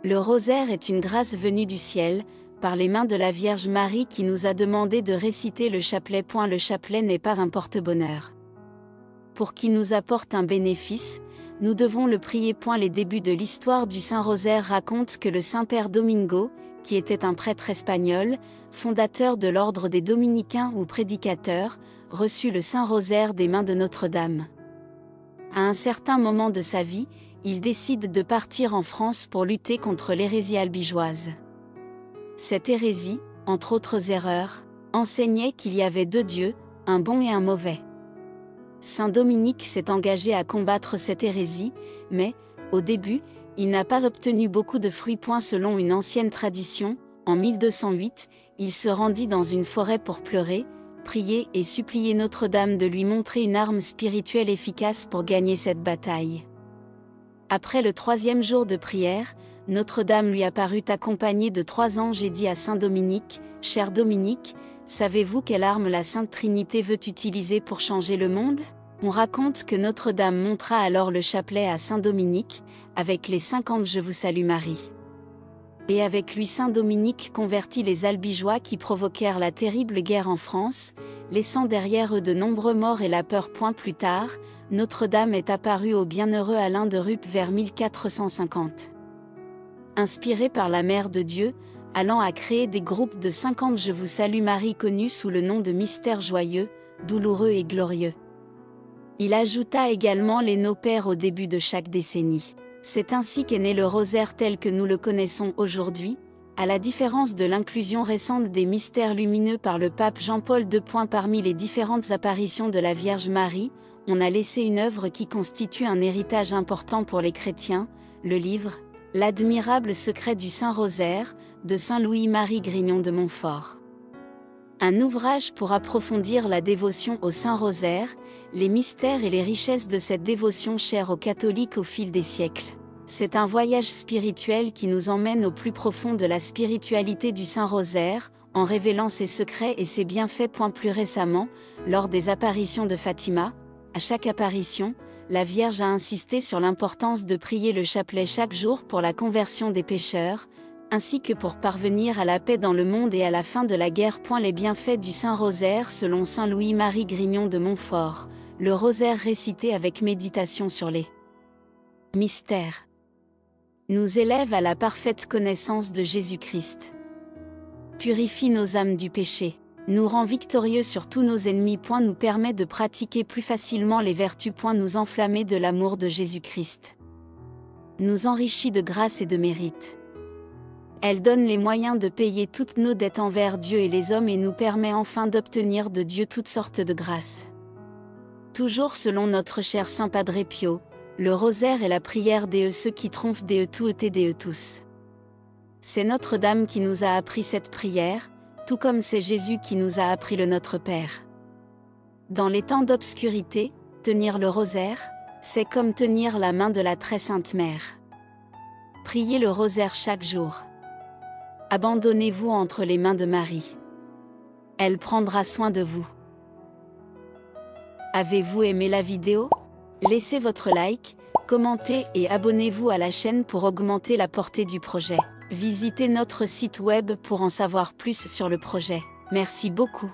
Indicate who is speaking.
Speaker 1: Le rosaire est une grâce venue du ciel, par les mains de la Vierge Marie qui nous a demandé de réciter le chapelet. Le chapelet n'est pas un porte-bonheur. Pour qu'il nous apporte un bénéfice, nous devons le prier. Les débuts de l'histoire du Saint-Rosaire racontent que le Saint-Père Domingo, qui était un prêtre espagnol, fondateur de l'ordre des dominicains ou prédicateur, reçut le Saint-Rosaire des mains de Notre-Dame. À un certain moment de sa vie, il décide de partir en France pour lutter contre l'hérésie albigeoise. Cette hérésie, entre autres erreurs, enseignait qu'il y avait deux dieux, un bon et un mauvais. Saint Dominique s'est engagé à combattre cette hérésie, mais, au début, il n'a pas obtenu beaucoup de fruits. Selon une ancienne tradition, en 1208, il se rendit dans une forêt pour pleurer, prier et supplier Notre-Dame de lui montrer une arme spirituelle efficace pour gagner cette bataille. Après le 3e jour de prière, Notre-Dame lui apparut accompagnée de 3 anges et dit à Saint Dominique, « Cher Dominique, savez-vous quelle arme la Sainte Trinité veut utiliser pour changer le monde ?» On raconte que Notre-Dame montra alors le chapelet à Saint Dominique, avec les 50 « Je vous salue Marie ». Et avec lui Saint Dominique convertit les albigeois qui provoquèrent la terrible guerre en France, laissant derrière eux de nombreux morts et la peur. Plus tard, Notre-Dame est apparue au bienheureux Alain de Rupt vers 1450. Inspiré par la Mère de Dieu, Alain a créé des groupes de 50 « Je vous salue Marie » connus sous le nom de mystères joyeux, douloureux et glorieux. Il ajouta également les Nos Pères au début de chaque décennie. C'est ainsi qu'est né le rosaire tel que nous le connaissons aujourd'hui, à la différence de l'inclusion récente des mystères lumineux par le pape Jean-Paul II. Parmi les différentes apparitions de la Vierge Marie, on a laissé une œuvre qui constitue un héritage important pour les chrétiens, le livre « L'admirable secret du Saint-Rosaire » de Saint Louis-Marie Grignon de Montfort. Un ouvrage pour approfondir la dévotion au Saint-Rosaire, les mystères et les richesses de cette dévotion chère aux catholiques au fil des siècles. C'est un voyage spirituel qui nous emmène au plus profond de la spiritualité du Saint-Rosaire, en révélant ses secrets et ses bienfaits. Plus récemment, lors des apparitions de Fatima, à chaque apparition, la Vierge a insisté sur l'importance de prier le chapelet chaque jour pour la conversion des pécheurs, ainsi que pour parvenir à la paix dans le monde et à la fin de la guerre. Les bienfaits du Saint-Rosaire selon Saint Louis-Marie Grignon de Montfort, le rosaire récité avec méditation sur les mystères nous élève à la parfaite connaissance de Jésus-Christ, purifie nos âmes du péché, nous rend victorieux sur tous nos ennemis. Nous permet de pratiquer plus facilement les vertus. Nous enflammer de l'amour de Jésus-Christ, nous enrichit de grâce et de mérite. Elle donne les moyens de payer toutes nos dettes envers Dieu et les hommes et nous permet enfin d'obtenir de Dieu toutes sortes de grâces. Toujours selon notre cher Saint Padre Pio, le rosaire est la prière des ceux qui trompent des tout et des tous. C'est Notre-Dame qui nous a appris cette prière, tout comme c'est Jésus qui nous a appris le Notre Père. Dans les temps d'obscurité, tenir le rosaire, c'est comme tenir la main de la très sainte Mère. Priez le rosaire chaque jour. Abandonnez-vous entre les mains de Marie. Elle prendra soin de vous. Avez-vous aimé la vidéo? Laissez votre like, commentez et abonnez-vous à la chaîne pour augmenter la portée du projet. Visitez notre site web pour en savoir plus sur le projet. Merci beaucoup.